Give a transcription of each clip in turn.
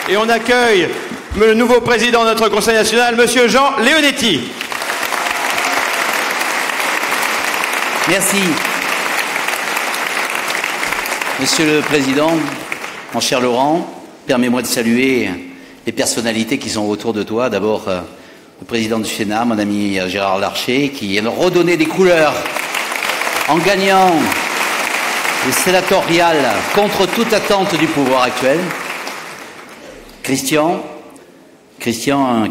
Et on accueille le nouveau président de notre Conseil national, Monsieur Jean Leonetti. Merci. Monsieur le Président, mon cher Laurent, permets-moi de saluer les personnalités qui sont autour de toi. D'abord, le président du Sénat, mon ami Gérard Larcher, qui a redonné des couleurs en gagnant le sénatorial contre toute attente du pouvoir actuel. Christian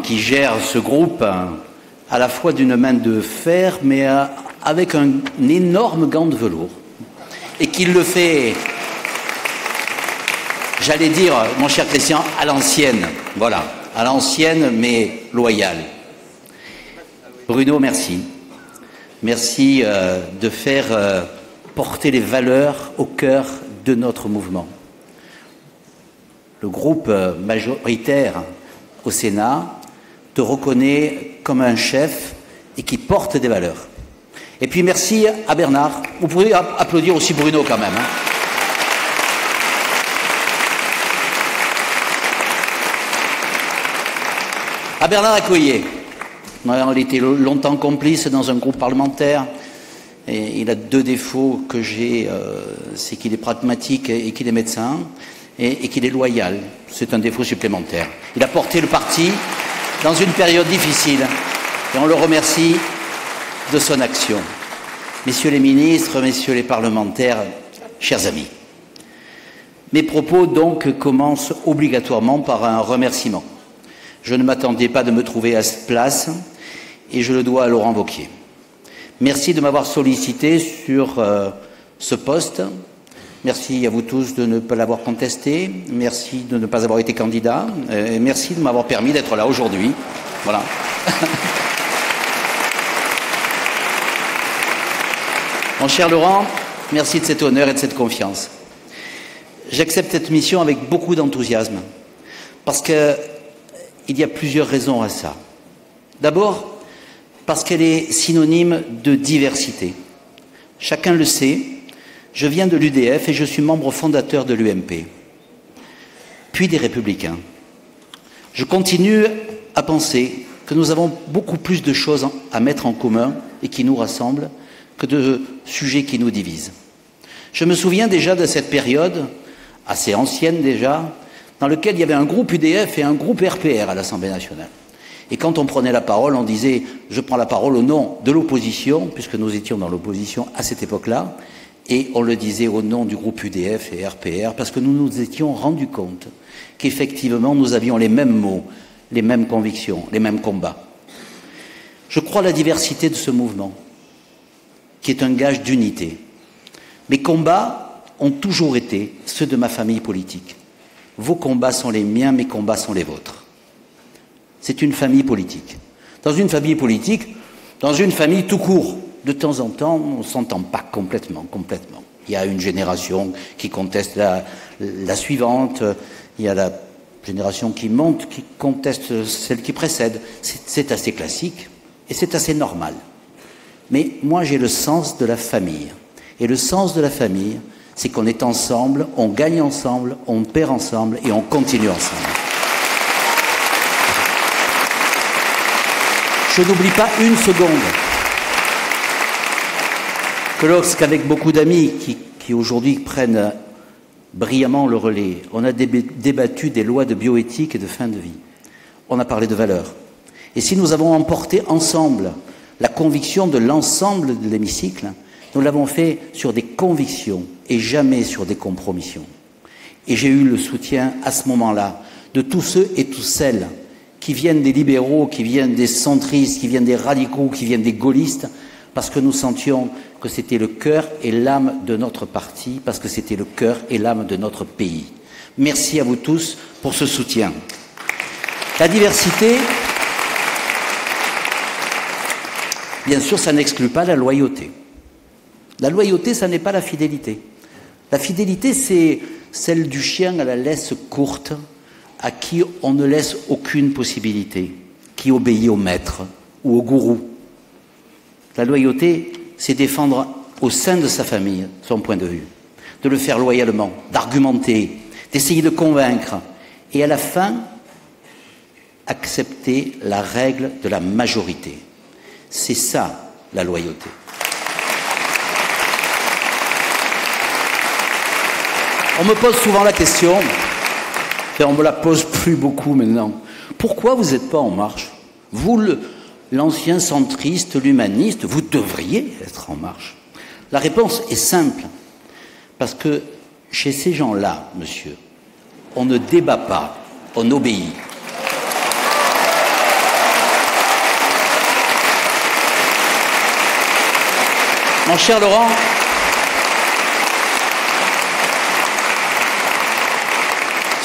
qui gère ce groupe à la fois d'une main de fer, mais avec un énorme gant de velours. Et qui le fait, j'allais dire, mon cher Christian, à l'ancienne. Voilà, à l'ancienne, mais loyale. Bruno, merci. Merci de faire porter les valeurs au cœur de notre mouvement. Le groupe majoritaire au Sénat te reconnaît comme un chef et qui porte des valeurs. Et puis merci à Bernard. Vous pouvez applaudir aussi Bruno quand même. À Bernard Accoyer. On était longtemps complices dans un groupe parlementaire. Et il a deux défauts que j'ai, c'est qu'il est pragmatique et qu'il est médecin, et qu'il est loyal. C'est un défaut supplémentaire. Il a porté le parti dans une période difficile, et on le remercie de son action. Messieurs les ministres, messieurs les parlementaires, chers amis, mes propos donc commencent obligatoirement par un remerciement. Je ne m'attendais pas de me trouver à cette place, et je le dois à Laurent Wauquiez. Merci de m'avoir sollicité sur ce poste. Merci à vous tous de ne pas l'avoir contesté. Merci de ne pas avoir été candidat. Et merci de m'avoir permis d'être là aujourd'hui. Voilà. Mon cher Laurent, merci de cet honneur et de cette confiance. J'accepte cette mission avec beaucoup d'enthousiasme parce qu'il y a plusieurs raisons à ça. D'abord, parce qu'elle est synonyme de diversité. Chacun le sait, je viens de l'UDF et je suis membre fondateur de l'UMP, puis des Républicains. Je continue à penser que nous avons beaucoup plus de choses à mettre en commun et qui nous rassemblent que de sujets qui nous divisent. Je me souviens déjà de cette période, assez ancienne déjà, dans laquelle il y avait un groupe UDF et un groupe RPR à l'Assemblée nationale. Et quand on prenait la parole, on disait « je prends la parole au nom de l'opposition », puisque nous étions dans l'opposition à cette époque-là, et on le disait au nom du groupe UDF et RPR, parce que nous nous étions rendus compte qu'effectivement nous avions les mêmes mots, les mêmes convictions, les mêmes combats. Je crois à la diversité de ce mouvement, qui est un gage d'unité. Mes combats ont toujours été ceux de ma famille politique. Vos combats sont les miens, mes combats sont les vôtres. C'est une famille politique. Dans une famille politique, dans une famille tout court, de temps en temps, on ne s'entend pas complètement. Il y a une génération qui conteste la suivante, il y a la génération qui monte, qui conteste celle qui précède. C'est assez classique et c'est assez normal. Mais moi, j'ai le sens de la famille. Et le sens de la famille, c'est qu'on est ensemble, on gagne ensemble, on perd ensemble et on continue ensemble. Je n'oublie pas une seconde que lorsqu'avec beaucoup d'amis qui aujourd'hui prennent brillamment le relais, on a débattu des lois de bioéthique et de fin de vie. On a parlé de valeurs. Et si nous avons emporté ensemble la conviction de l'ensemble de l'hémicycle, nous l'avons fait sur des convictions et jamais sur des compromissions. Et j'ai eu le soutien à ce moment-là de tous ceux et toutes celles qui viennent des libéraux, qui viennent des centristes, qui viennent des radicaux, qui viennent des gaullistes, parce que nous sentions que c'était le cœur et l'âme de notre parti, parce que c'était le cœur et l'âme de notre pays. Merci à vous tous pour ce soutien. La diversité, bien sûr, ça n'exclut pas la loyauté. La loyauté, ça n'est pas la fidélité. La fidélité, c'est celle du chien à la laisse courte, à qui on ne laisse aucune possibilité, qui obéit au maître ou au gourou. La loyauté, c'est défendre au sein de sa famille son point de vue, de le faire loyalement, d'argumenter, d'essayer de convaincre Et à la fin, accepter la règle de la majorité. C'est ça, la loyauté. On me pose souvent la question, et on me la pose plus beaucoup maintenant, pourquoi vous n'êtes pas en marche? Vous, l'ancien centriste, l'humaniste, vous devriez être en marche. La réponse est simple, parce que chez ces gens-là, monsieur, on ne débat pas, on obéit. Mon cher Laurent,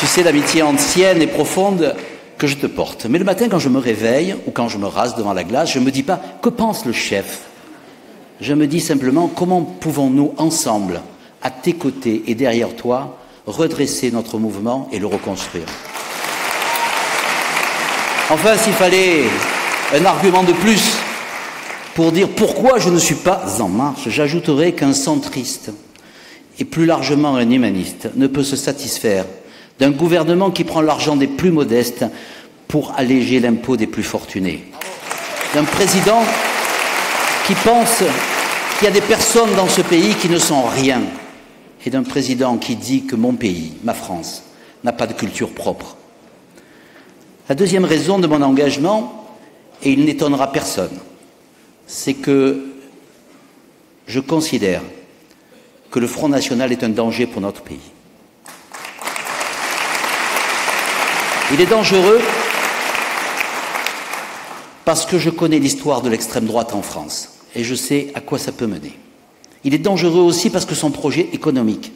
tu sais l'amitié ancienne et profonde que je te porte. Mais le matin, quand je me réveille ou quand je me rase devant la glace, je ne me dis pas « que pense le chef ?» Je me dis simplement « comment pouvons-nous ensemble, à tes côtés et derrière toi, redresser notre mouvement et le reconstruire ?» Enfin, s'il fallait un argument de plus pour dire pourquoi je ne suis pas en marche, j'ajouterais qu'un centriste et plus largement un humaniste ne peut se satisfaire d'un gouvernement qui prend l'argent des plus modestes pour alléger l'impôt des plus fortunés, d'un président qui pense qu'il y a des personnes dans ce pays qui ne sont rien, et d'un président qui dit que mon pays, ma France, n'a pas de culture propre. La deuxième raison de mon engagement, et il n'étonnera personne, c'est que je considère que le Front National est un danger pour notre pays. Il est dangereux parce que je connais l'histoire de l'extrême droite en France et je sais à quoi ça peut mener. Il est dangereux aussi parce que son projet économique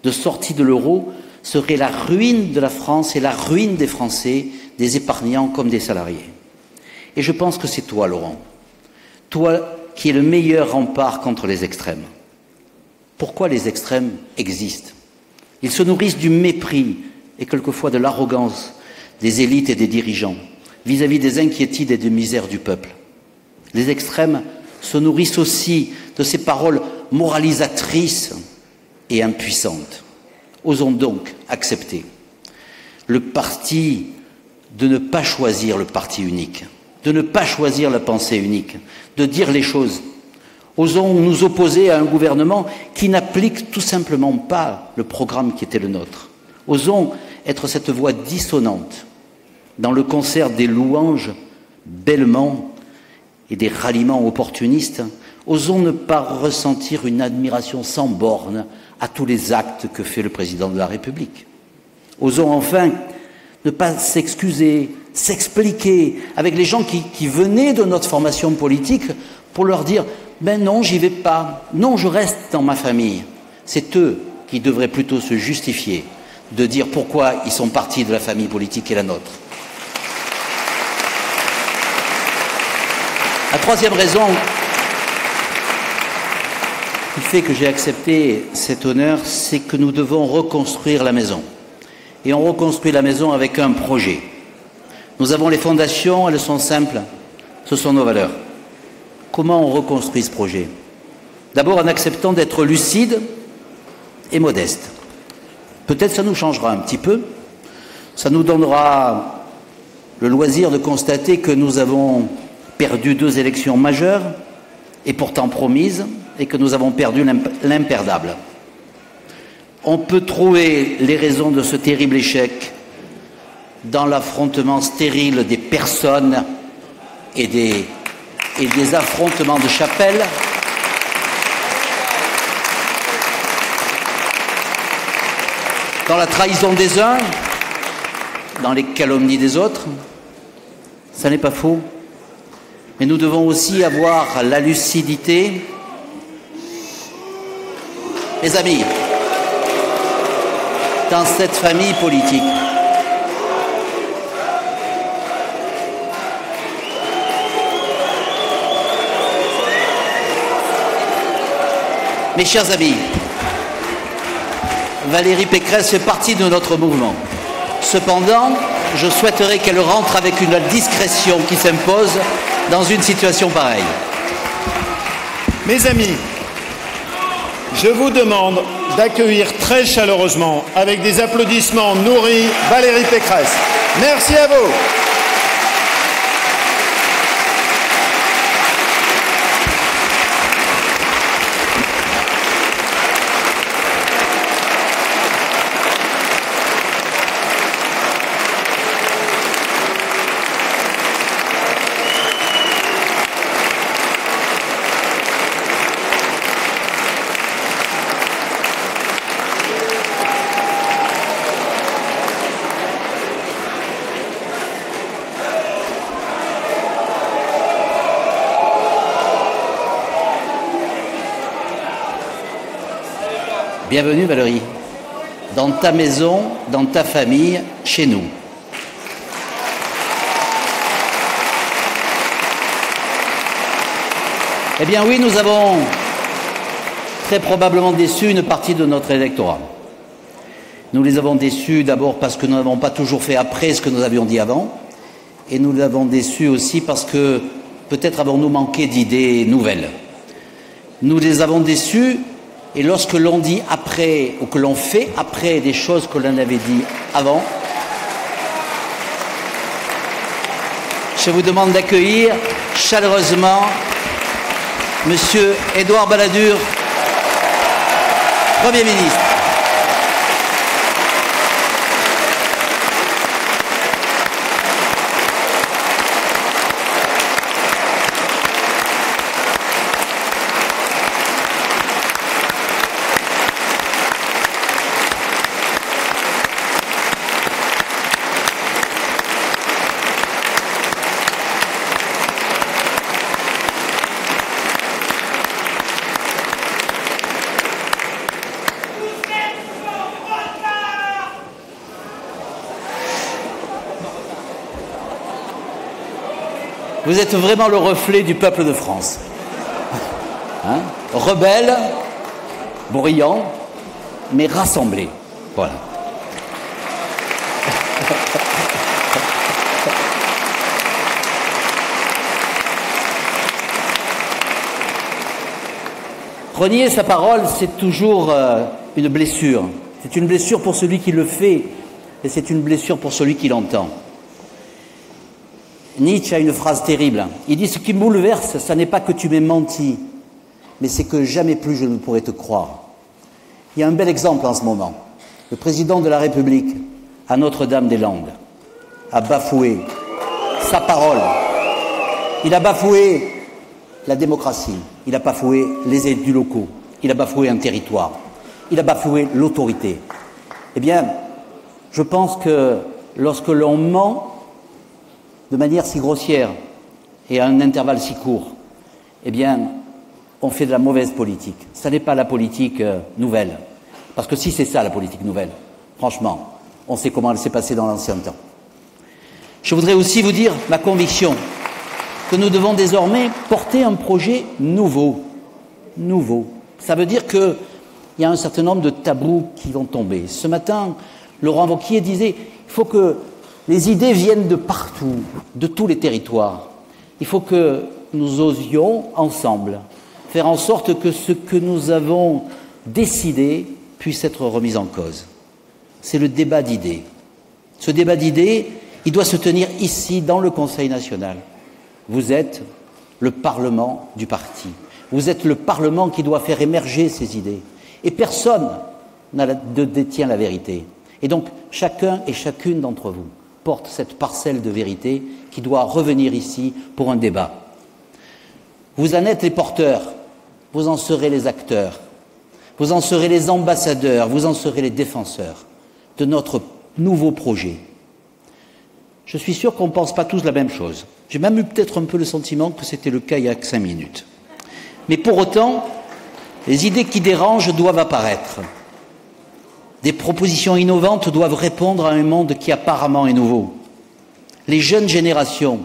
de sortie de l'euro serait la ruine de la France et la ruine des Français, des épargnants comme des salariés. Et je pense que c'est toi, Laurent, toi qui es le meilleur rempart contre les extrêmes. Pourquoi les extrêmes existent? Ils se nourrissent du mépris et quelquefois de l'arrogance des élites et des dirigeants vis-à-vis des inquiétudes et des misères du peuple. Les extrêmes se nourrissent aussi de ces paroles moralisatrices et impuissantes. Osons donc accepter le parti de ne pas choisir le parti unique, de ne pas choisir la pensée unique, de dire les choses. Osons nous opposer à un gouvernement qui n'applique tout simplement pas le programme qui était le nôtre. Osons être cette voix dissonante dans le concert des louanges bêlement et des ralliements opportunistes. Osons ne pas ressentir une admiration sans borne à tous les actes que fait le président de la République. Osons enfin ne pas s'excuser, s'expliquer avec les gens qui venaient de notre formation politique pour leur dire « ben non, j'y vais pas, non, je reste dans ma famille ». C'est eux qui devraient plutôt se justifier de dire pourquoi ils sont partis de la famille politique qui est la nôtre. La troisième raison qui fait que j'ai accepté cet honneur, c'est que nous devons reconstruire la maison. Et on reconstruit la maison avec un projet. Nous avons les fondations, elles sont simples, ce sont nos valeurs. Comment on reconstruit ce projet? D'abord en acceptant d'être lucide et modeste. Peut-être ça nous changera un petit peu, ça nous donnera le loisir de constater que nous avons perdu 2 élections majeures et pourtant promises, et que nous avons perdu l'imperdable. On peut trouver les raisons de ce terrible échec dans l'affrontement stérile des personnes et des affrontements de chapelle, dans la trahison des uns, dans les calomnies des autres. Ça n'est pas faux. Mais nous devons aussi avoir la lucidité. Mes amis, dans cette famille politique, mes chers amis, Valérie Pécresse fait partie de notre mouvement. Cependant, je souhaiterais qu'elle rentre avec une discrétion qui s'impose dans une situation pareille. Mes amis, je vous demande d'accueillir très chaleureusement, avec des applaudissements nourris, Valérie Pécresse. Merci à vous. Bienvenue Valérie, dans ta maison, dans ta famille, chez nous. Eh bien oui, nous avons très probablement déçu une partie de notre électorat. Nous les avons déçus d'abord parce que nous n'avons pas toujours fait après ce que nous avions dit avant, et nous les avons déçus aussi parce que peut-être avons-nous manqué d'idées nouvelles. Nous les avons déçus. Et lorsque l'on dit après, ou que l'on fait après des choses que l'on avait dit avant, je vous demande d'accueillir chaleureusement Monsieur Édouard Balladur, Premier ministre. Vous êtes vraiment le reflet du peuple de France. Hein? Rebelle, bruyant, mais rassemblé. Voilà. Renier sa parole, c'est toujours une blessure. C'est une blessure pour celui qui le fait, et c'est une blessure pour celui qui l'entend. Nietzsche a une phrase terrible. Il dit « Ce qui me bouleverse, ce n'est pas que tu m'aies menti, mais c'est que jamais plus je ne pourrai te croire. » Il y a un bel exemple en ce moment. Le président de la République, à Notre-Dame-des-Landes, a bafoué sa parole. Il a bafoué la démocratie. Il a bafoué les élus locaux. Il a bafoué un territoire. Il a bafoué l'autorité. Eh bien, je pense que lorsque l'on ment de manière si grossière et à un intervalle si court, eh bien, on fait de la mauvaise politique. Ce n'est pas la politique nouvelle. Parce que si c'est ça la politique nouvelle, franchement, on sait comment elle s'est passée dans l'ancien temps. Je voudrais aussi vous dire ma conviction que nous devons désormais porter un projet nouveau. Nouveau. Ça veut dire qu'il y a un certain nombre de tabous qui vont tomber. Ce matin, Laurent Wauquiez disait il faut que les idées viennent de partout, de tous les territoires. Il faut que nous osions ensemble faire en sorte que ce que nous avons décidé puisse être remis en cause. C'est le débat d'idées. Ce débat d'idées, il doit se tenir ici, dans le Conseil national. Vous êtes le Parlement du parti. Vous êtes le Parlement qui doit faire émerger ces idées. Et personne ne détient la vérité. Et donc, chacun et chacune d'entre vous porte cette parcelle de vérité qui doit revenir ici pour un débat. Vous en êtes les porteurs, vous en serez les acteurs, vous en serez les ambassadeurs, vous en serez les défenseurs de notre nouveau projet. Je suis sûr qu'on ne pense pas tous la même chose. J'ai même eu peut-être un peu le sentiment que c'était le cas il y a 5 minutes. Mais pour autant, les idées qui dérangent doivent apparaître. Des propositions innovantes doivent répondre à un monde qui apparemment est nouveau. Les jeunes générations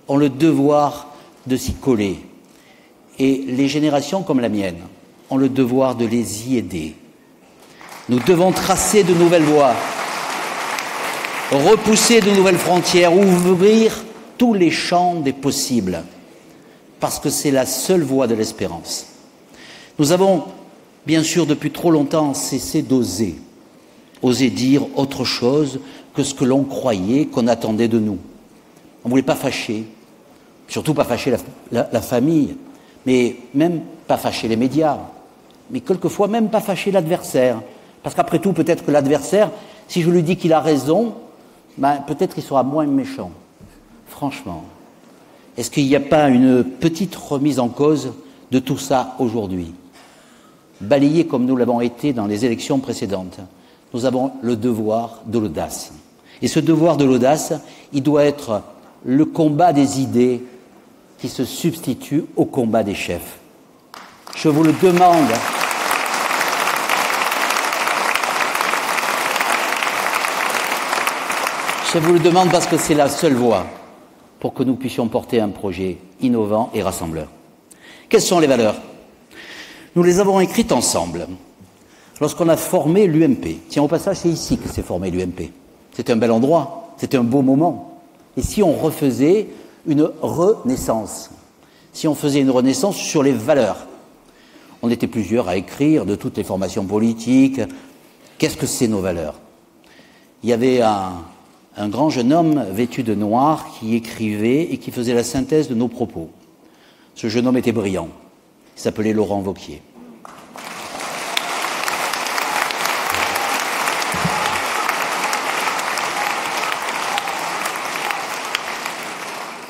ont le devoir de s'y coller. Et les générations comme la mienne ont le devoir de les y aider. Nous devons tracer de nouvelles voies, repousser de nouvelles frontières, ouvrir tous les champs des possibles, parce que c'est la seule voie de l'espérance. Nous avons bien sûr, depuis trop longtemps, cessé d'oser. Oser dire autre chose que ce que l'on croyait qu'on attendait de nous. On ne voulait pas fâcher, surtout pas fâcher la famille, mais même pas fâcher les médias, mais quelquefois même pas fâcher l'adversaire. Parce qu'après tout, peut-être que l'adversaire, si je lui dis qu'il a raison, ben, peut-être qu'il sera moins méchant. Franchement, est-ce qu'il n'y a pas une petite remise en cause de tout ça aujourd'hui? Balayé comme nous l'avons été dans les élections précédentes, nous avons le devoir de l'audace. Et ce devoir de l'audace, il doit être le combat des idées qui se substitue au combat des chefs. Je vous le demande. Je vous le demande parce que c'est la seule voie pour que nous puissions porter un projet innovant et rassembleur. Quelles sont les valeurs? Nous les avons écrites ensemble lorsqu'on a formé l'UMP. Tiens, au passage, c'est ici que s'est formé l'UMP. C'était un bel endroit, c'était un beau moment. Et si on refaisait une renaissance, si on faisait une renaissance sur les valeurs, on était plusieurs à écrire de toutes les formations politiques. Qu'est-ce que c'est nos valeurs? Il y avait un grand jeune homme vêtu de noir qui écrivait et qui faisait la synthèse de nos propos. Ce jeune homme était brillant. Il s'appelait Laurent Wauquiez.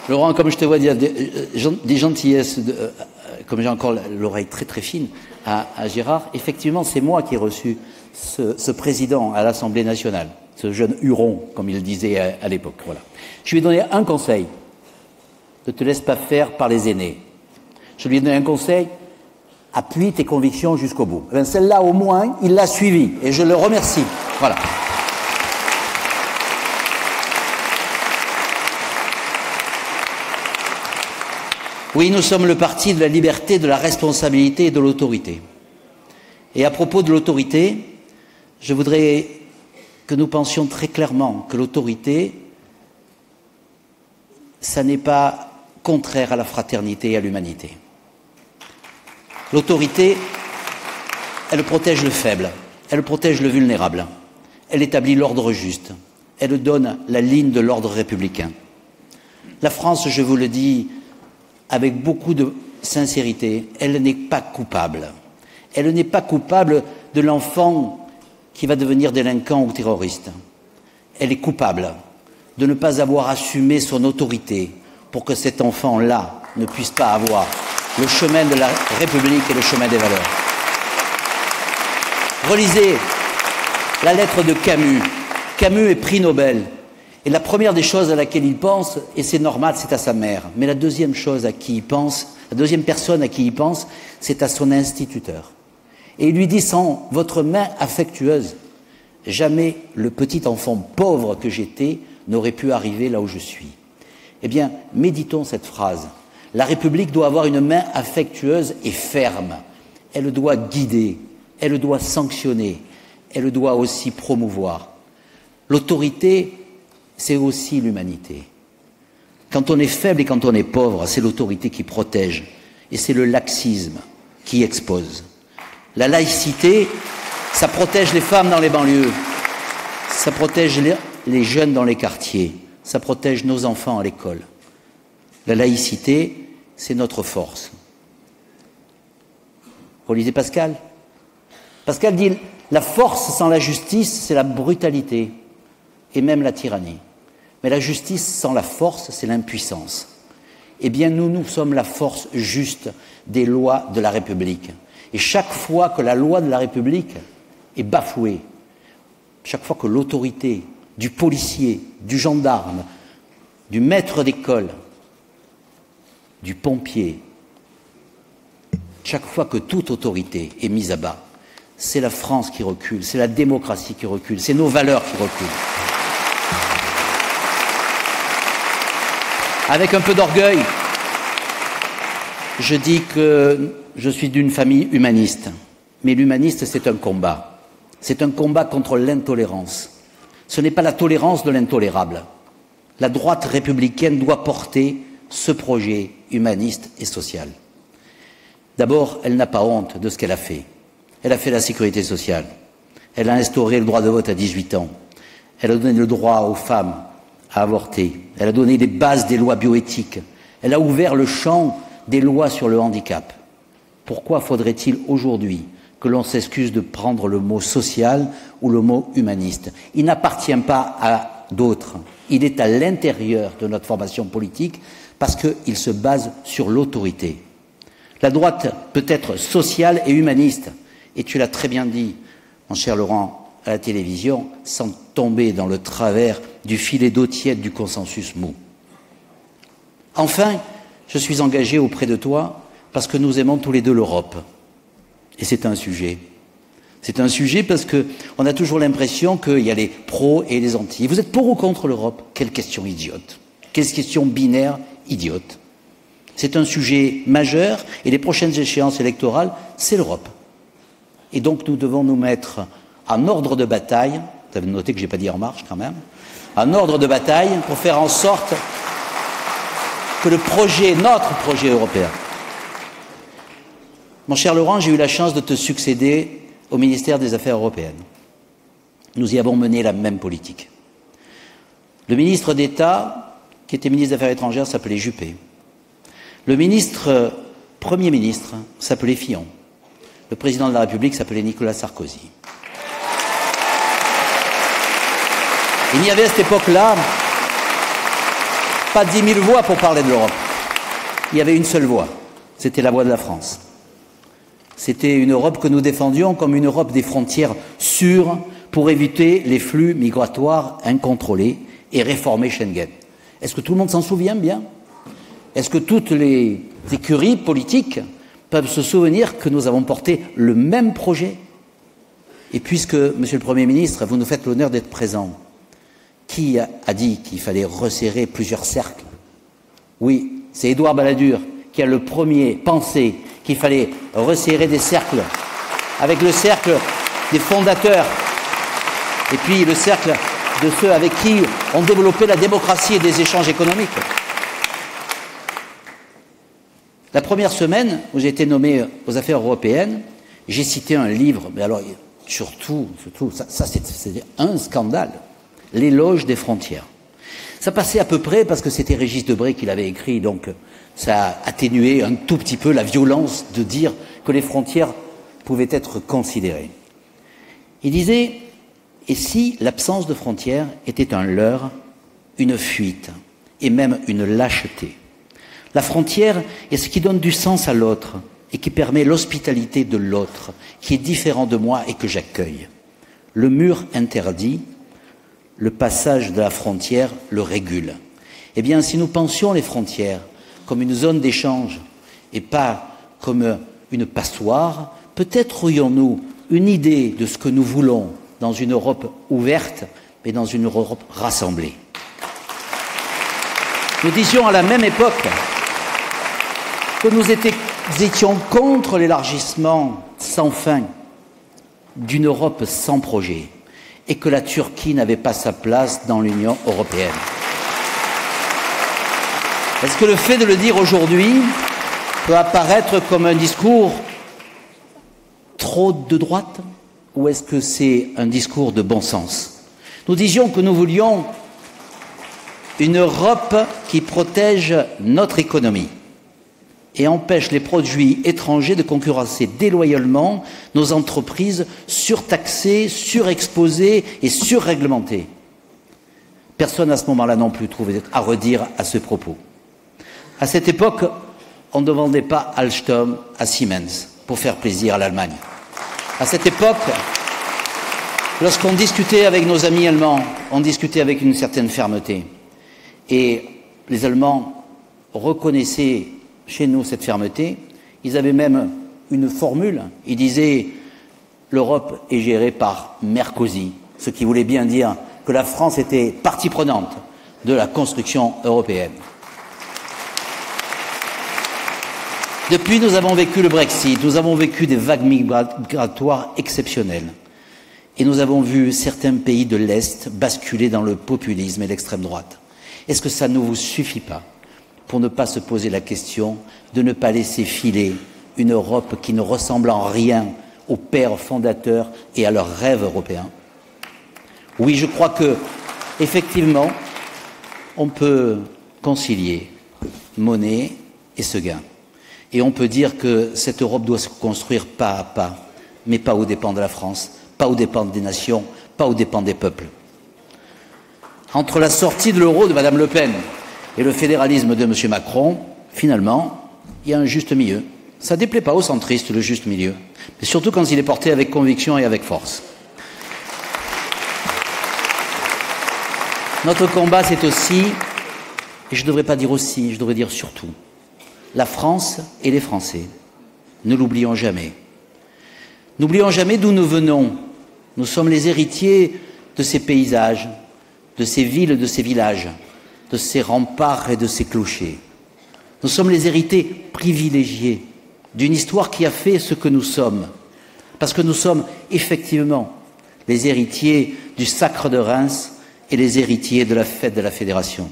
Laurent, comme je te vois dire des gentillesses, comme j'ai encore l'oreille très très fine à Gérard, effectivement, c'est moi qui ai reçu ce président à l'Assemblée nationale, ce jeune Huron, comme il disait à l'époque. Voilà. Je lui ai donné un conseil: ne te laisse pas faire par les aînés. Je lui ai donné un conseil: appuie tes convictions jusqu'au bout. Eh bien, celle-là, au moins, il l'a suivie, et je le remercie. Voilà. Oui, nous sommes le parti de la liberté, de la responsabilité et de l'autorité. Et à propos de l'autorité, je voudrais que nous pensions très clairement que l'autorité, ça n'est pas contraire à la fraternité et à l'humanité. L'autorité, elle protège le faible, elle protège le vulnérable, elle établit l'ordre juste, elle donne la ligne de l'ordre républicain. La France, je vous le dis avec beaucoup de sincérité, elle n'est pas coupable. Elle n'est pas coupable de l'enfant qui va devenir délinquant ou terroriste. Elle est coupable de ne pas avoir assumé son autorité pour que cet enfant-là ne puisse pas avoir le chemin de la République et le chemin des valeurs. Relisez la lettre de Camus. Camus est prix Nobel. Et la première des choses à laquelle il pense, et c'est normal, c'est à sa mère. Mais la deuxième chose à qui il pense, la deuxième personne à qui il pense, c'est à son instituteur. Et il lui dit: sans votre main affectueuse, jamais le petit enfant pauvre que j'étais n'aurait pu arriver là où je suis. Eh bien, méditons cette phrase. La République doit avoir une main affectueuse et ferme. Elle doit guider, elle doit sanctionner, elle doit aussi promouvoir. L'autorité, c'est aussi l'humanité. Quand on est faible et quand on est pauvre, c'est l'autorité qui protège. Et c'est le laxisme qui expose. La laïcité, ça protège les femmes dans les banlieues. Ça protège les jeunes dans les quartiers. Ça protège nos enfants à l'école. La laïcité, c'est notre force. Relisez Pascal. Pascal dit: la force sans la justice, c'est la brutalité et même la tyrannie. Mais la justice sans la force, c'est l'impuissance. Eh bien, nous sommes la force juste des lois de la République. Et chaque fois que la loi de la République est bafouée, chaque fois que l'autorité du policier, du gendarme, du maître d'école, du pompier, chaque fois que toute autorité est mise à bas, c'est la France qui recule, c'est la démocratie qui recule, c'est nos valeurs qui reculent. Avec un peu d'orgueil, je dis que je suis d'une famille humaniste. Mais l'humaniste, c'est un combat. C'est un combat contre l'intolérance. Ce n'est pas la tolérance de l'intolérable. La droite républicaine doit porter ce projet humaniste et social. D'abord, elle n'a pas honte de ce qu'elle a fait. Elle a fait la sécurité sociale. Elle a instauré le droit de vote à 18 ans. Elle a donné le droit aux femmes à avorter. Elle a donné les bases des lois bioéthiques. Elle a ouvert le champ des lois sur le handicap. Pourquoi faudrait-il aujourd'hui que l'on s'excuse de prendre le mot social ou le mot humaniste? Il n'appartient pas à d'autres. Il est à l'intérieur de notre formation politique parce qu'il se base sur l'autorité. La droite peut être sociale et humaniste. Et tu l'as très bien dit, mon cher Laurent, à la télévision, sans tomber dans le travers du filet d'eau tiède du consensus mou. Enfin, je suis engagé auprès de toi parce que nous aimons tous les deux l'Europe. Et c'est un sujet. C'est un sujet parce qu'on a toujours l'impression qu'il y a les pros et les anti. Vous êtes pour ou contre l'Europe? Quelle question idiote. Quelle question binaire idiote. C'est un sujet majeur et les prochaines échéances électorales, c'est l'Europe. Et donc nous devons nous mettre en ordre de bataille, vous avez noté que je n'ai pas dit en marche quand même, en ordre de bataille pour faire en sorte que le projet, notre projet européen. Mon cher Laurent, j'ai eu la chance de te succéder au ministère des Affaires européennes. Nous y avons mené la même politique. Le ministre d'État, qui était ministre des Affaires étrangères, s'appelait Juppé. Le Premier ministre s'appelait Fillon. Le président de la République s'appelait Nicolas Sarkozy. Il n'y avait à cette époque-là pas 10 000 voix pour parler de l'Europe. Il y avait une seule voix. C'était la voix de la France. C'était une Europe que nous défendions comme une Europe des frontières sûres pour éviter les flux migratoires incontrôlés et réformer Schengen. Est-ce que tout le monde s'en souvient bien? Est-ce que toutes les écuries politiques peuvent se souvenir que nous avons porté le même projet? Et puisque, Monsieur le Premier ministre, vous nous faites l'honneur d'être présent, qui a dit qu'il fallait resserrer plusieurs cercles? Oui, c'est Édouard Balladur qui a le premier pensé qu'il fallait resserrer des cercles, avec le cercle des fondateurs et puis le cercle de ceux avec qui on développé la démocratie et des échanges économiques. La première semaine où j'ai été nommé aux affaires européennes, j'ai cité un livre, mais alors surtout ça c'est un scandale, L'éloge des frontières. Ça passait à peu près parce que c'était Régis Debray qui l'avait écrit, donc ça a atténué un tout petit peu la violence de dire que les frontières pouvaient être considérées. Il disait, et si l'absence de frontières était un leurre, une fuite et même une lâcheté? La frontière est ce qui donne du sens à l'autre et qui permet l'hospitalité de l'autre, qui est différent de moi et que j'accueille. Le mur interdit, le passage de la frontière le régule. Eh bien, si nous pensions les frontières comme une zone d'échange et pas comme une passoire, peut-être aurions-nous une idée de ce que nous voulons dans une Europe ouverte, mais dans une Europe rassemblée. Nous disions à la même époque que nous étions contre l'élargissement sans fin d'une Europe sans projet et que la Turquie n'avait pas sa place dans l'Union européenne. Est-ce que le fait de le dire aujourd'hui peut apparaître comme un discours trop de droite ou est-ce que c'est un discours de bon sens? Nous disions que nous voulions une Europe qui protège notre économie et empêche les produits étrangers de concurrencer déloyalement nos entreprises surtaxées, surexposées et surréglementées. Personne à ce moment-là non plus trouvait à redire à ce propos. À cette époque, on ne vendait pas Alstom à Siemens pour faire plaisir à l'Allemagne. À cette époque, lorsqu'on discutait avec nos amis allemands, on discutait avec une certaine fermeté. Et les Allemands reconnaissaient chez nous cette fermeté. Ils avaient même une formule. Ils disaient « l'Europe est gérée par Merkozy », ce qui voulait bien dire que la France était partie prenante de la construction européenne. Depuis, nous avons vécu le Brexit, nous avons vécu des vagues migratoires exceptionnelles. Et nous avons vu certains pays de l'Est basculer dans le populisme et l'extrême droite. Est-ce que ça ne vous suffit pas pour ne pas se poser la question de ne pas laisser filer une Europe qui ne ressemble en rien aux pères fondateurs et à leurs rêves européens. Oui, je crois que, effectivement, on peut concilier Monnet et Seguin. Et on peut dire que cette Europe doit se construire pas à pas, mais pas aux dépens de la France, pas aux dépens des nations, pas aux dépens des peuples. Entre la sortie de l'euro de Mme Le Pen et le fédéralisme de M. Macron, finalement, il y a un juste milieu. Ça ne déplaît pas aux centristes, le juste milieu, mais surtout quand il est porté avec conviction et avec force. Notre combat, c'est aussi, et je ne devrais pas dire aussi, je devrais dire surtout, la France et les Français. Ne l'oublions jamais. N'oublions jamais d'où nous venons. Nous sommes les héritiers de ces paysages, de ces villes, de ces villages, de ces remparts et de ces clochers. Nous sommes les héritiers privilégiés d'une histoire qui a fait ce que nous sommes. Parce que nous sommes effectivement les héritiers du Sacre de Reims et les héritiers de la fête de la Fédération.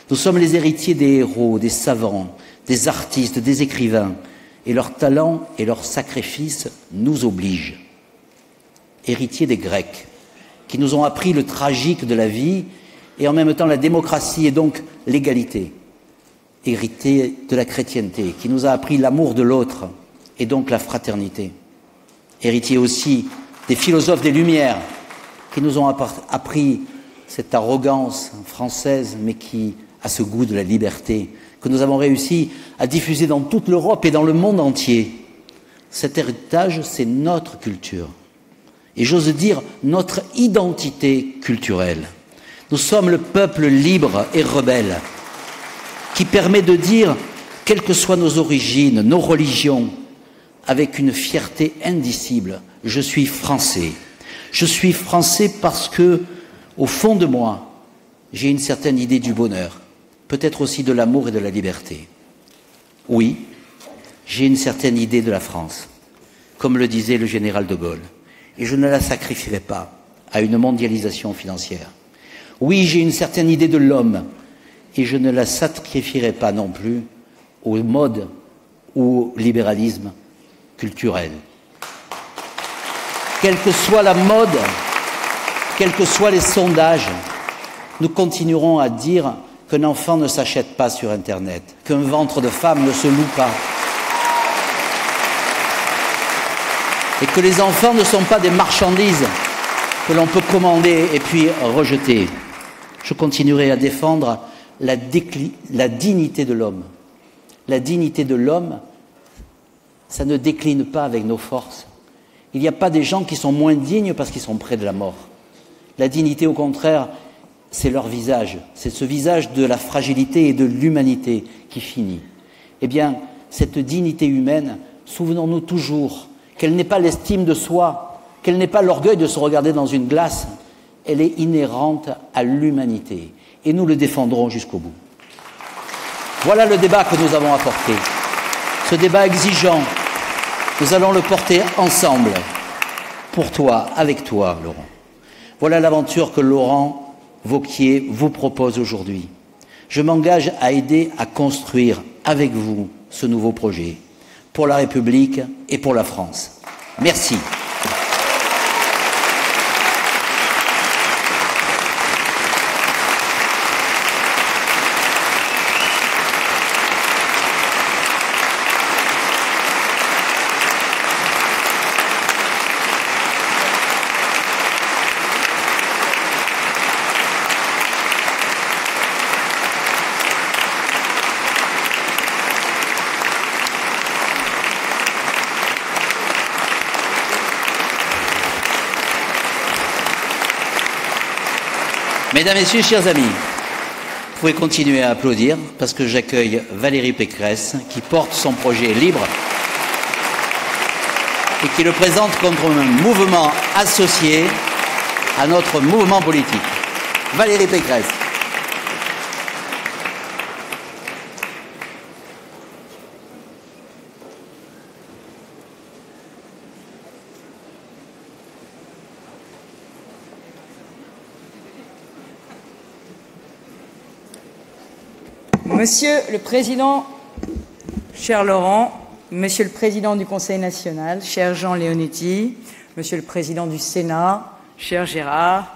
Nous sommes les héritiers des héros, des savants, des artistes, des écrivains, et leur talent et leur sacrifice nous obligent. Héritiers des Grecs, qui nous ont appris le tragique de la vie et en même temps la démocratie et donc l'égalité. Héritiers de la chrétienté, qui nous a appris l'amour de l'autre et donc la fraternité. Héritiers aussi des philosophes des Lumières, qui nous ont appris cette arrogance française, mais qui a ce goût de la liberté, que nous avons réussi à diffuser dans toute l'Europe et dans le monde entier. Cet héritage, c'est notre culture. Et j'ose dire notre identité culturelle. Nous sommes le peuple libre et rebelle qui permet de dire, quelles que soient nos origines, nos religions, avec une fierté indicible, je suis français. Je suis français parce que, au fond de moi, j'ai une certaine idée du bonheur, peut-être aussi de l'amour et de la liberté. Oui, j'ai une certaine idée de la France, comme le disait le général de Gaulle, et je ne la sacrifierai pas à une mondialisation financière. Oui, j'ai une certaine idée de l'homme, et je ne la sacrifierai pas non plus au mode ou au libéralisme culturel. Quelle que soit la mode, quels que soient les sondages, nous continuerons à dire qu'un enfant ne s'achète pas sur Internet, qu'un ventre de femme ne se loue pas, et que les enfants ne sont pas des marchandises que l'on peut commander et puis rejeter. Je continuerai à défendre la dignité de l'homme. La dignité de l'homme, ça ne décline pas avec nos forces. Il n'y a pas des gens qui sont moins dignes parce qu'ils sont près de la mort. La dignité, au contraire, c'est leur visage. C'est ce visage de la fragilité et de l'humanité qui finit. Eh bien, cette dignité humaine, souvenons-nous toujours qu'elle n'est pas l'estime de soi, qu'elle n'est pas l'orgueil de se regarder dans une glace. Elle est inhérente à l'humanité. Et nous le défendrons jusqu'au bout. Voilà le débat que nous avons apporté. Ce débat exigeant, nous allons le porter ensemble, pour toi, avec toi, Laurent. Voilà l'aventure que Laurent Wauquiez vous propose aujourd'hui. Je m'engage à aider à construire avec vous ce nouveau projet, pour la République et pour la France. Merci. Mesdames, Messieurs, chers amis, vous pouvez continuer à applaudir parce que j'accueille Valérie Pécresse qui porte son projet libre et qui le présente comme un mouvement associé à notre mouvement politique. Valérie Pécresse. Monsieur le Président, cher Laurent, Monsieur le Président du Conseil national, cher Jean Leonetti, Monsieur le Président du Sénat, cher Gérard,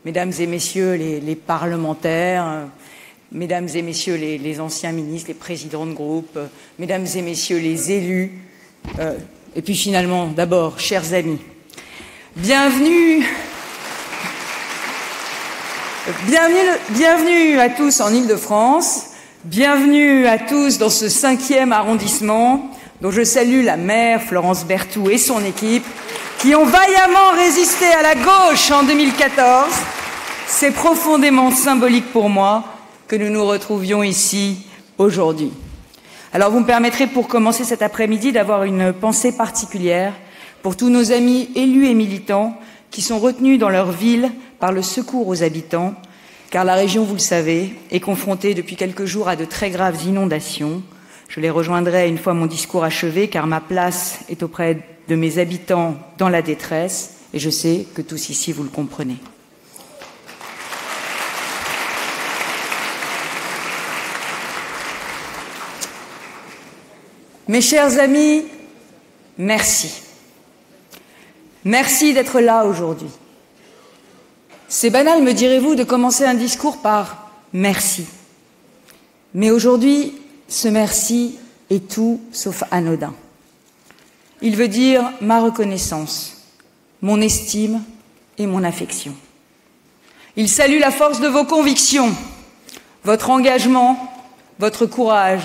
Mesdames et Messieurs les parlementaires, Mesdames et Messieurs les anciens ministres, les présidents de groupe, Mesdames et Messieurs les élus, et puis finalement, d'abord, chers amis, bienvenue à tous en Île-de-France, bienvenue à tous dans ce 5e arrondissement, dont je salue la maire Florence Berthoud et son équipe, qui ont vaillamment résisté à la gauche en 2014. C'est profondément symbolique pour moi que nous nous retrouvions ici aujourd'hui. Alors vous me permettrez pour commencer cet après-midi d'avoir une pensée particulière pour tous nos amis élus et militants qui sont retenus dans leur ville par le secours aux habitants, car la région, vous le savez, est confrontée depuis quelques jours à de très graves inondations. Je les rejoindrai une fois mon discours achevé, car ma place est auprès de mes habitants dans la détresse, et je sais que tous ici vous le comprenez. Mes chers amis, merci. Merci d'être là aujourd'hui. C'est banal, me direz-vous, de commencer un discours par merci. Mais aujourd'hui, ce merci est tout sauf anodin. Il veut dire ma reconnaissance, mon estime et mon affection. Il salue la force de vos convictions, votre engagement, votre courage,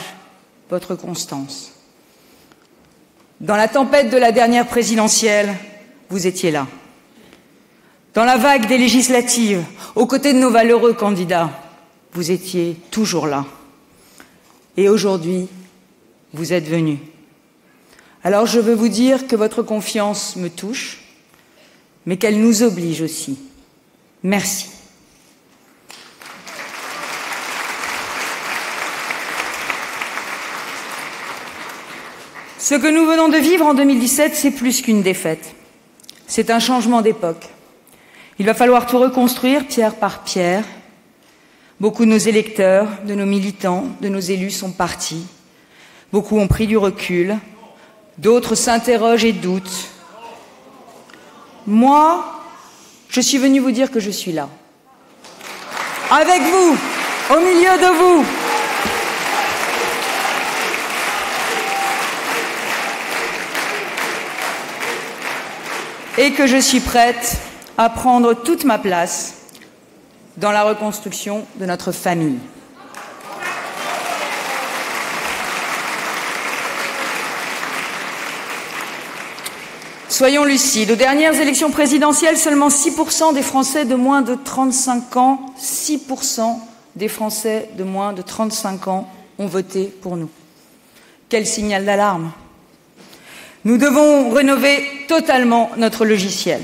votre constance. Dans la tempête de la dernière présidentielle, vous étiez là. Dans la vague des législatives, aux côtés de nos valeureux candidats, vous étiez toujours là. Et aujourd'hui, vous êtes venus. Alors je veux vous dire que votre confiance me touche, mais qu'elle nous oblige aussi. Merci. Ce que nous venons de vivre en 2017, c'est plus qu'une défaite. C'est un changement d'époque. Il va falloir tout reconstruire pierre par pierre. Beaucoup de nos électeurs, de nos militants, de nos élus sont partis. Beaucoup ont pris du recul. D'autres s'interrogent et doutent. Moi, je suis venue vous dire que je suis là. Avec vous, au milieu de vous. Et que je suis prête à prendre toute ma place dans la reconstruction de notre famille. Soyons lucides, aux dernières élections présidentielles, seulement 6% des Français de moins de 35 ans, 6% des Français de moins de 35 ans ont voté pour nous. Quel signal d'alarme! Nous devons rénover totalement notre logiciel.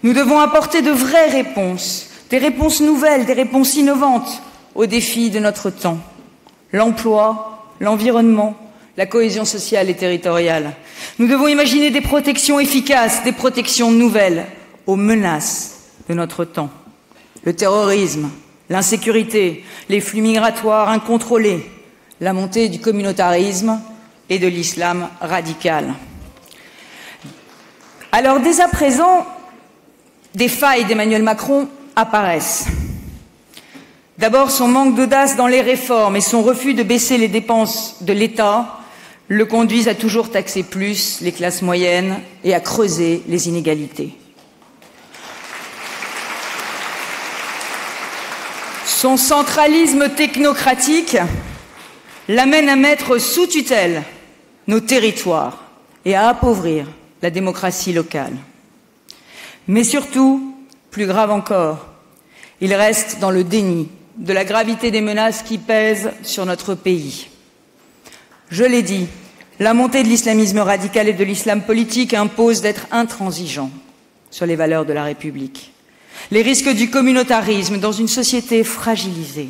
Nous devons apporter de vraies réponses, des réponses nouvelles, des réponses innovantes aux défis de notre temps. L'emploi, l'environnement, la cohésion sociale et territoriale. Nous devons imaginer des protections efficaces, des protections nouvelles aux menaces de notre temps. Le terrorisme, l'insécurité, les flux migratoires incontrôlés, la montée du communautarisme et de l'islam radical. Alors, dès à présent, des failles d'Emmanuel Macron apparaissent. D'abord, son manque d'audace dans les réformes et son refus de baisser les dépenses de l'État le conduisent à toujours taxer plus les classes moyennes et à creuser les inégalités. Son centralisme technocratique l'amène à mettre sous tutelle nos territoires et à appauvrir la démocratie locale. Mais surtout, plus grave encore, il reste dans le déni de la gravité des menaces qui pèsent sur notre pays. Je l'ai dit, la montée de l'islamisme radical et de l'islam politique impose d'être intransigeant sur les valeurs de la République. Les risques du communautarisme dans une société fragilisée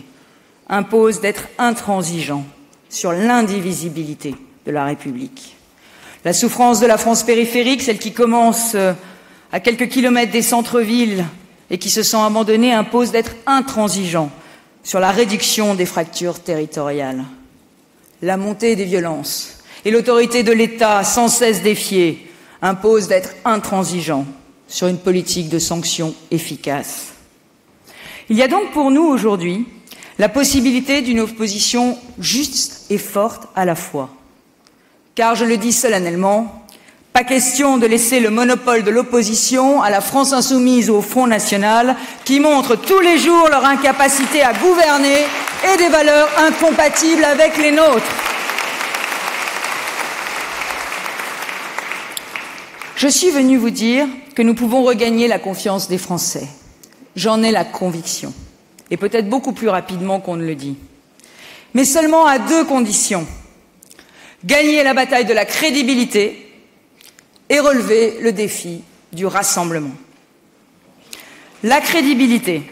imposent d'être intransigeant sur l'indivisibilité de la République. La souffrance de la France périphérique, celle qui commence à quelques kilomètres des centres-villes et qui se sent abandonnée, impose d'être intransigeant sur la réduction des fractures territoriales. La montée des violences et l'autorité de l'État, sans cesse défiée, impose d'être intransigeant sur une politique de sanctions efficace. Il y a donc pour nous aujourd'hui la possibilité d'une opposition juste et forte à la fois. Car, je le dis solennellement, pas question de laisser le monopole de l'opposition à la France insoumise ou au Front national, qui montrent tous les jours leur incapacité à gouverner et des valeurs incompatibles avec les nôtres. Je suis venue vous dire que nous pouvons regagner la confiance des Français. J'en ai la conviction, et peut-être beaucoup plus rapidement qu'on ne le dit. Mais seulement à 2 conditions. Gagner la bataille de la crédibilité et relever le défi du rassemblement. La crédibilité.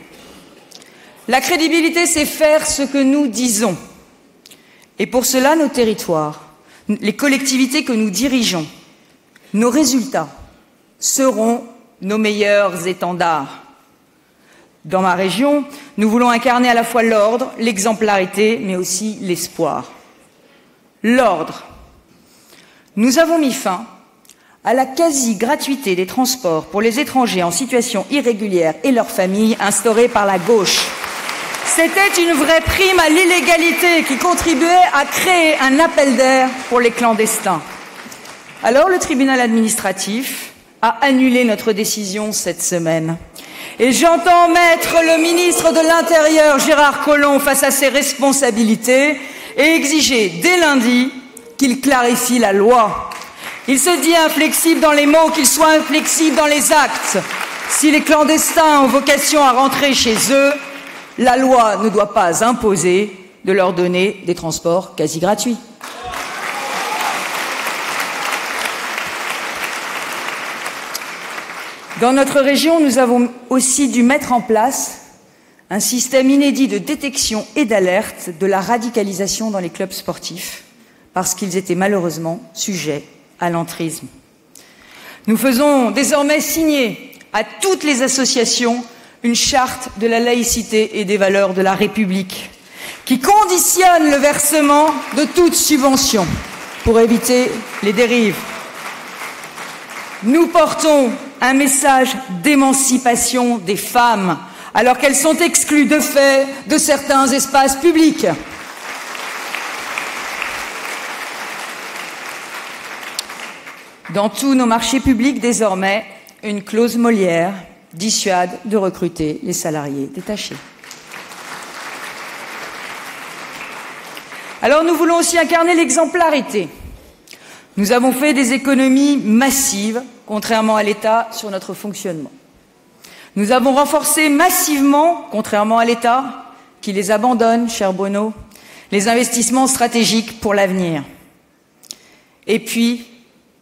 La crédibilité, c'est faire ce que nous disons. Et pour cela, nos territoires, les collectivités que nous dirigeons, nos résultats seront nos meilleurs étendards. Dans ma région, nous voulons incarner à la fois l'ordre, l'exemplarité, mais aussi l'espoir. L'ordre. Nous avons mis fin à la quasi-gratuité des transports pour les étrangers en situation irrégulière et leurs familles instaurée par la gauche. C'était une vraie prime à l'illégalité qui contribuait à créer un appel d'air pour les clandestins. Alors le tribunal administratif a annulé notre décision cette semaine. Et j'entends mettre le ministre de l'Intérieur, Gérard Collomb, face à ses responsabilités et exiger dès lundi qu'il clarifie la loi. Il se dit inflexible dans les mots, qu'il soit inflexible dans les actes. Si les clandestins ont vocation à rentrer chez eux, la loi ne doit pas imposer de leur donner des transports quasi gratuits. Dans notre région, nous avons aussi dû mettre en place un système inédit de détection et d'alerte de la radicalisation dans les clubs sportifs, parce qu'ils étaient malheureusement sujets à l'entrisme. Nous faisons désormais signer à toutes les associations une charte de la laïcité et des valeurs de la République, qui conditionne le versement de toute subvention pour éviter les dérives. Nous portons un message d'émancipation des femmes, alors qu'elles sont exclues de fait de certains espaces publics. Dans tous nos marchés publics, désormais, une clause Molière dissuade de recruter les salariés détachés. Alors nous voulons aussi incarner l'exemplarité. Nous avons fait des économies massives, contrairement à l'État, sur notre fonctionnement. Nous avons renforcé massivement, contrairement à l'État, qui les abandonne, cher Bruno, les investissements stratégiques pour l'avenir. Et puis,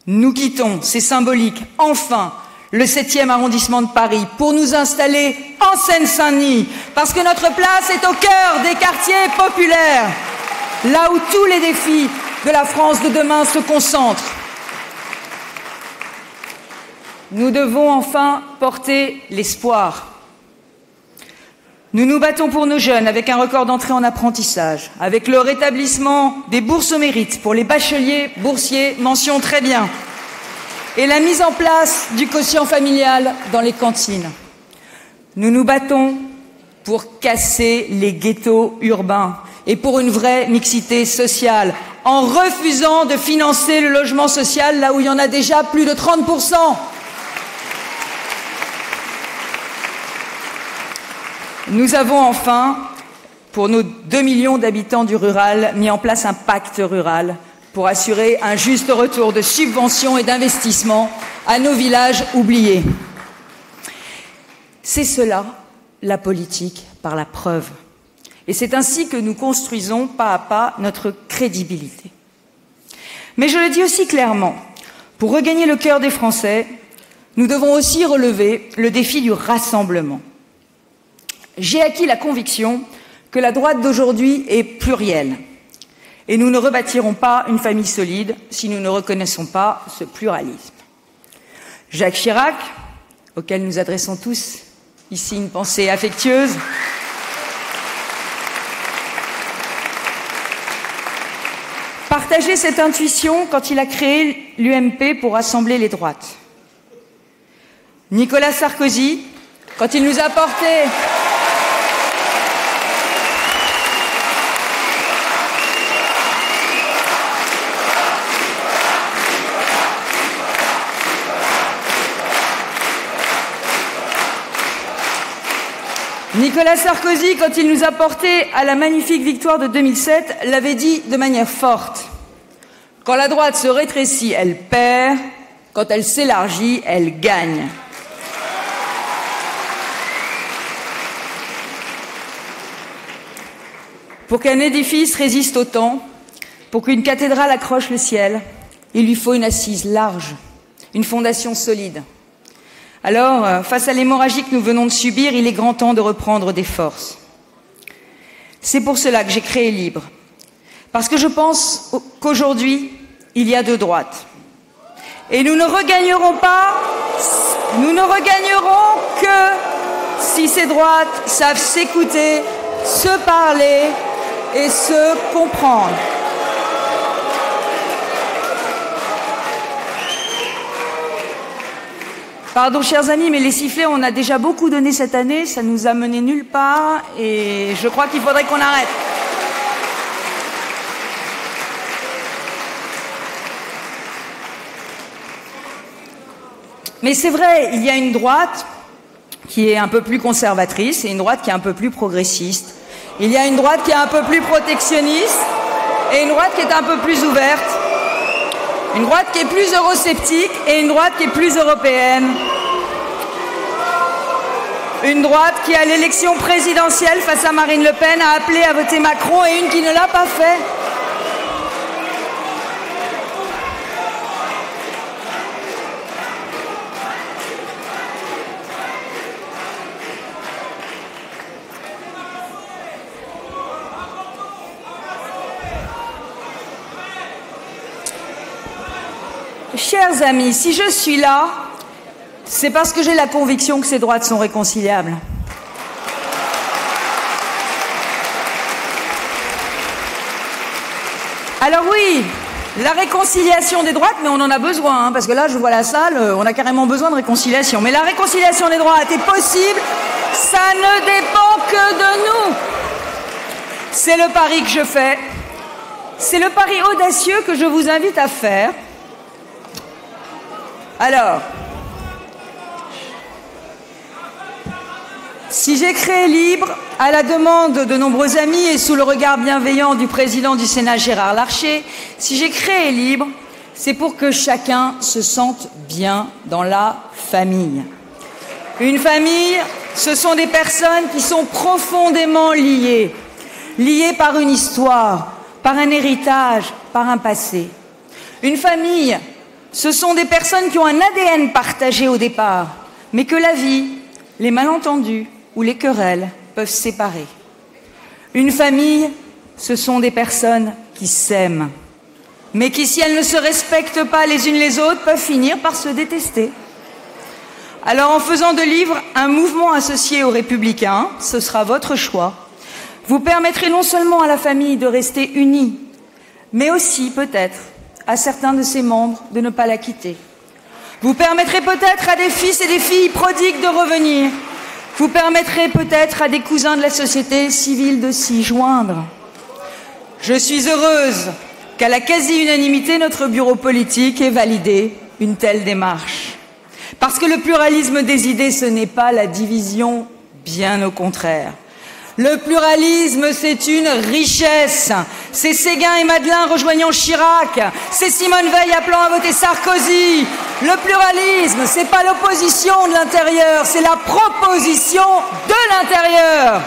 nous quittons, c'est symbolique, enfin, le 7e arrondissement de Paris pour nous installer en Seine-Saint-Denis, parce que notre place est au cœur des quartiers populaires, là où tous les défis de la France de demain se concentrent. Nous devons enfin porter l'espoir. Nous nous battons pour nos jeunes avec un record d'entrée en apprentissage, avec le rétablissement des bourses au mérite pour les bacheliers, boursiers, mention très bien, et la mise en place du quotient familial dans les cantines. Nous nous battons pour casser les ghettos urbains et pour une vraie mixité sociale, en refusant de financer le logement social là où il y en a déjà plus de 30%. Nous avons enfin, pour nos 2 millions d'habitants du rural, mis en place un pacte rural pour assurer un juste retour de subventions et d'investissements à nos villages oubliés. C'est cela, la politique par la preuve. Et c'est ainsi que nous construisons pas à pas notre crédibilité. Mais je le dis aussi clairement, pour regagner le cœur des Français, nous devons aussi relever le défi du rassemblement. J'ai acquis la conviction que la droite d'aujourd'hui est plurielle. Et nous ne rebâtirons pas une famille solide si nous ne reconnaissons pas ce pluralisme. Jacques Chirac, auquel nous adressons tous ici une pensée affectueuse, partageait cette intuition quand il a créé l'UMP pour rassembler les droites. Nicolas Sarkozy, quand il nous a porté... Nicolas Sarkozy, quand il nous a portés à la magnifique victoire de 2007, l'avait dit de manière forte. Quand la droite se rétrécit, elle perd. Quand elle s'élargit, elle gagne. Pour qu'un édifice résiste au temps, pour qu'une cathédrale accroche le ciel, il lui faut une assise large, une fondation solide. Alors, face à l'hémorragie que nous venons de subir, il est grand temps de reprendre des forces. C'est pour cela que j'ai créé Libre. Parce que je pense qu'aujourd'hui, il y a deux droites. Et nous ne regagnerons que si ces droites savent s'écouter, se parler et se comprendre. Pardon, chers amis, mais les sifflets, on a déjà beaucoup donné cette année, ça nous a mené nulle part, et je crois qu'il faudrait qu'on arrête. Mais c'est vrai, il y a une droite qui est un peu plus conservatrice et une droite qui est un peu plus progressiste. Il y a une droite qui est un peu plus protectionniste et une droite qui est un peu plus ouverte. Une droite qui est plus eurosceptique et une droite qui est plus européenne. Une droite qui, à l'élection présidentielle face à Marine Le Pen, a appelé à voter Macron et une qui ne l'a pas fait. Chers amis, si je suis là, c'est parce que j'ai la conviction que ces droites sont réconciliables. Alors oui, la réconciliation des droites, mais on en a besoin, hein, parce que là, je vois la salle, on a carrément besoin de réconciliation. Mais la réconciliation des droites est possible, ça ne dépend que de nous. C'est le pari que je fais, c'est le pari audacieux que je vous invite à faire. Alors, si j'ai créé Libre à la demande de nombreux amis et sous le regard bienveillant du président du Sénat Gérard Larcher, si j'ai créé Libre, c'est pour que chacun se sente bien dans la famille. Une famille, ce sont des personnes qui sont profondément liées, liées par une histoire, par un héritage, par un passé. Une famille, ce sont des personnes qui ont un ADN partagé au départ, mais que la vie, les malentendus ou les querelles peuvent séparer. Une famille, ce sont des personnes qui s'aiment, mais qui, si elles ne se respectent pas les unes les autres, peuvent finir par se détester. Alors, en faisant de Libre un mouvement associé aux Républicains, ce sera votre choix, vous permettrez non seulement à la famille de rester unie, mais aussi, peut-être, à certains de ses membres de ne pas la quitter. Vous permettrez peut-être à des fils et des filles prodigues de revenir. Vous permettrez peut-être à des cousins de la société civile de s'y joindre. Je suis heureuse qu'à la quasi-unanimité, notre bureau politique ait validé une telle démarche. Parce que le pluralisme des idées, ce n'est pas la division, bien au contraire. Le pluralisme, c'est une richesse. C'est Séguin et Madelin rejoignant Chirac. C'est Simone Veil appelant à voter Sarkozy. Le pluralisme, c'est pas l'opposition de l'intérieur, c'est la proposition de l'intérieur.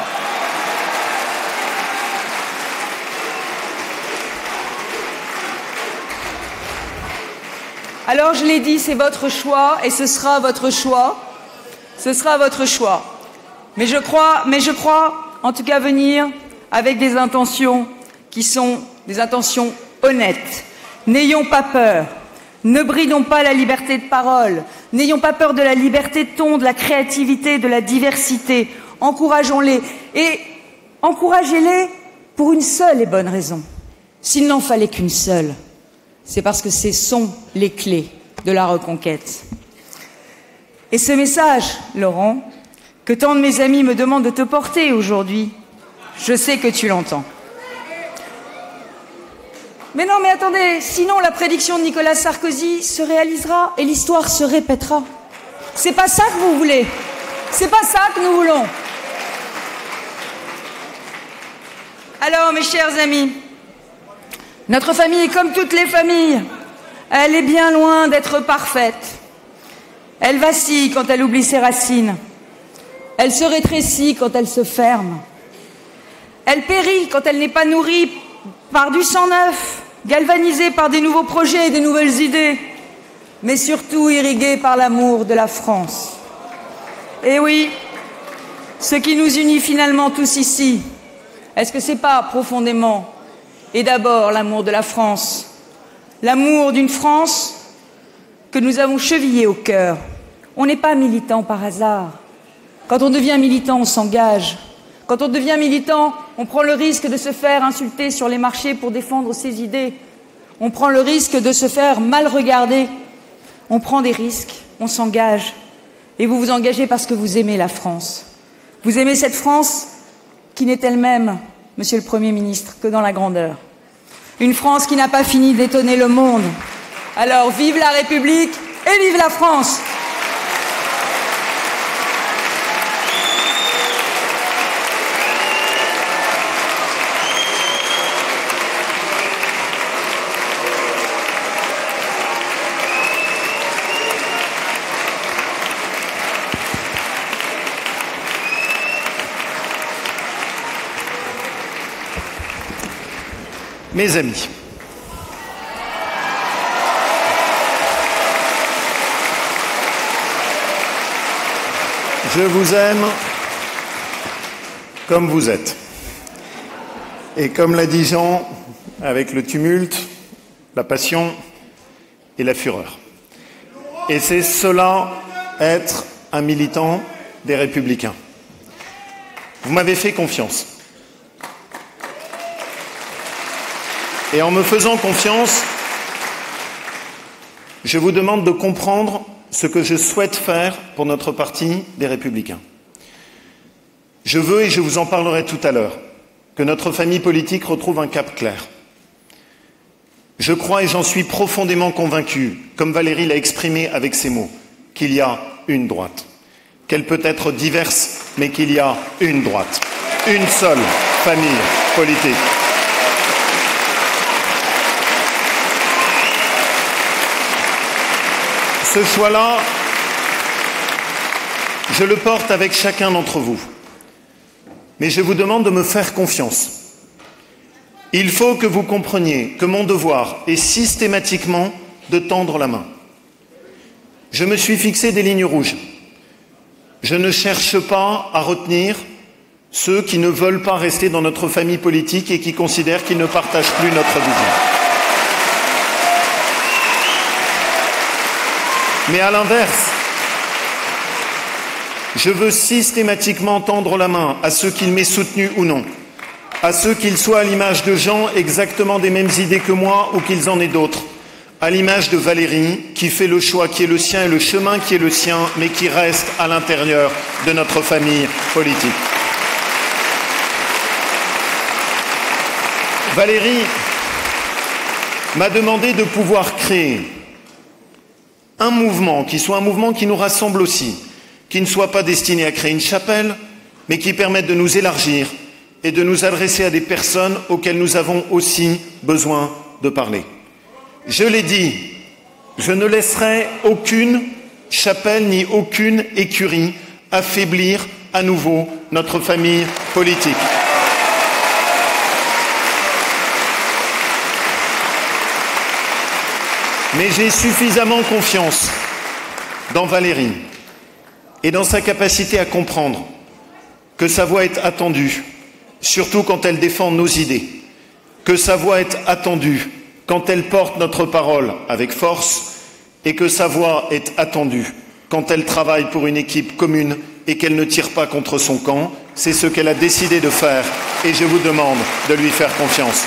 Alors, je l'ai dit, c'est votre choix et ce sera votre choix. Ce sera votre choix. Mais je crois, en tout cas, venir avec des intentions qui sont des intentions honnêtes. N'ayons pas peur, ne bridons pas la liberté de parole, n'ayons pas peur de la liberté de ton, de la créativité, de la diversité. Encourageons-les et encouragez-les pour une seule et bonne raison. S'il n'en fallait qu'une seule, c'est parce que ce sont les clés de la reconquête. Et ce message, Laurent, que tant de mes amis me demandent de te porter aujourd'hui, je sais que tu l'entends. Mais non, mais attendez, sinon la prédiction de Nicolas Sarkozy se réalisera et l'histoire se répétera. C'est pas ça que vous voulez. C'est pas ça que nous voulons. Alors, mes chers amis, notre famille est comme toutes les familles. Elle est bien loin d'être parfaite. Elle vacille quand elle oublie ses racines. Elle se rétrécit quand elle se ferme. Elle périt quand elle n'est pas nourrie par du sang neuf, galvanisée par des nouveaux projets et des nouvelles idées, mais surtout irriguée par l'amour de la France. Et oui, ce qui nous unit finalement tous ici, est-ce que c'est pas profondément et d'abord l'amour de la France, l'amour d'une France que nous avons chevillée au cœur. On n'est pas militant par hasard. Quand on devient militant, on s'engage. Quand on devient militant, on prend le risque de se faire insulter sur les marchés pour défendre ses idées. On prend le risque de se faire mal regarder. On prend des risques, on s'engage. Et vous vous engagez parce que vous aimez la France. Vous aimez cette France qui n'est elle-même, Monsieur le Premier ministre, que dans la grandeur. Une France qui n'a pas fini d'étonner le monde. Alors vive la République et vive la France! Mes amis, je vous aime comme vous êtes. Et comme l'a dit Jean, avec le tumulte, la passion et la fureur. Et c'est cela, être un militant des Républicains. Vous m'avez fait confiance. Et en me faisant confiance, je vous demande de comprendre ce que je souhaite faire pour notre parti des Républicains. Je veux, et je vous en parlerai tout à l'heure, que notre famille politique retrouve un cap clair. Je crois et j'en suis profondément convaincu, comme Valérie l'a exprimé avec ces mots, qu'il y a une droite. Qu'elle peut être diverse, mais qu'il y a une droite. Une seule famille politique. Ce choix-là, je le porte avec chacun d'entre vous. Mais je vous demande de me faire confiance. Il faut que vous compreniez que mon devoir est systématiquement de tendre la main. Je me suis fixé des lignes rouges. Je ne cherche pas à retenir ceux qui ne veulent pas rester dans notre famille politique et qui considèrent qu'ils ne partagent plus notre vision. Mais à l'inverse, je veux systématiquement tendre la main à ceux qui m'aient soutenu ou non, à ceux qu'ils soient à l'image de Jean exactement des mêmes idées que moi ou qu'ils en aient d'autres, à l'image de Valérie qui fait le choix qui est le sien et le chemin qui est le sien, mais qui reste à l'intérieur de notre famille politique. Valérie m'a demandé de pouvoir créer un mouvement qui soit un mouvement qui nous rassemble aussi, qui ne soit pas destiné à créer une chapelle, mais qui permette de nous élargir et de nous adresser à des personnes auxquelles nous avons aussi besoin de parler. Je l'ai dit, je ne laisserai aucune chapelle ni aucune écurie affaiblir à nouveau notre famille politique. Mais j'ai suffisamment confiance dans Valérie et dans sa capacité à comprendre que sa voix est attendue, surtout quand elle défend nos idées, que sa voix est attendue quand elle porte notre parole avec force et que sa voix est attendue quand elle travaille pour une équipe commune et qu'elle ne tire pas contre son camp. C'est ce qu'elle a décidé de faire et je vous demande de lui faire confiance.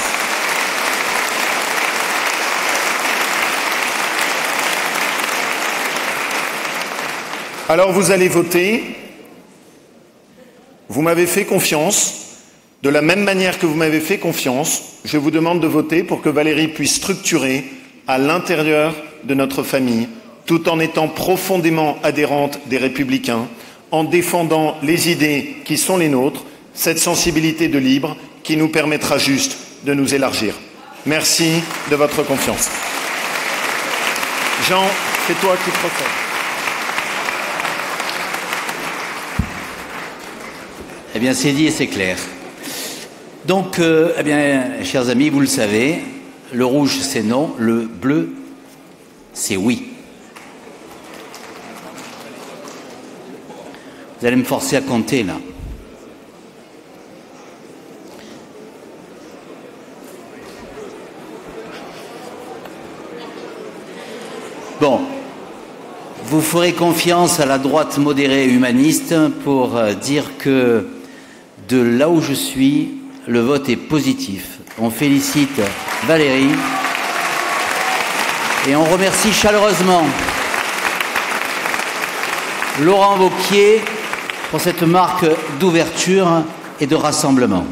Alors vous allez voter. Vous m'avez fait confiance. De la même manière que vous m'avez fait confiance, je vous demande de voter pour que Valérie puisse structurer à l'intérieur de notre famille, tout en étant profondément adhérente des Républicains, en défendant les idées qui sont les nôtres, cette sensibilité de libre qui nous permettra juste de nous élargir. Merci de votre confiance. Jean, c'est toi qui procèdes. Eh bien, c'est dit et c'est clair. Donc, eh bien, chers amis, vous le savez, le rouge, c'est non, le bleu, c'est oui. Vous allez me forcer à compter, là. Bon, vous ferez confiance à la droite modérée et humaniste pour dire que de là où je suis, le vote est positif. On félicite Valérie et on remercie chaleureusement Laurent Wauquiez pour cette marque d'ouverture et de rassemblement.